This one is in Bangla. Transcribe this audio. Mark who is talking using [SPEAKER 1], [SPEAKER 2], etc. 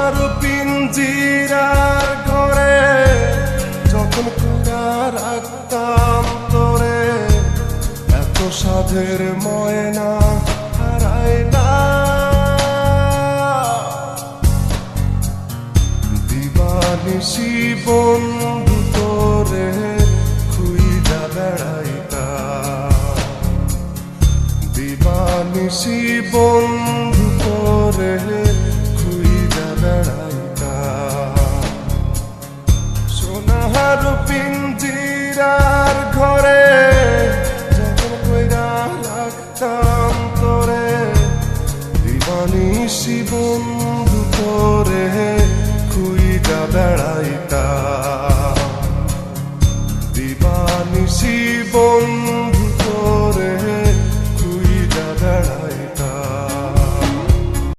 [SPEAKER 1] সোনার পিঞ্জিরার ঘরে যখন কুড়া রাখতাম তোরে, এত সাধের ময়না হারায় না। দিবানিশি বন্ধু তোরে খুইজা বেড়াইতাম, দিবানিশি বন্ধু তোরে খুইজা বেড়াইতাম। সোনার পিঞ্জিরার ঘরে যখন কইরা রাখতাম তোরে, দিবানিশি বন্ধু তোরে খুইজা বেড়াইতাম।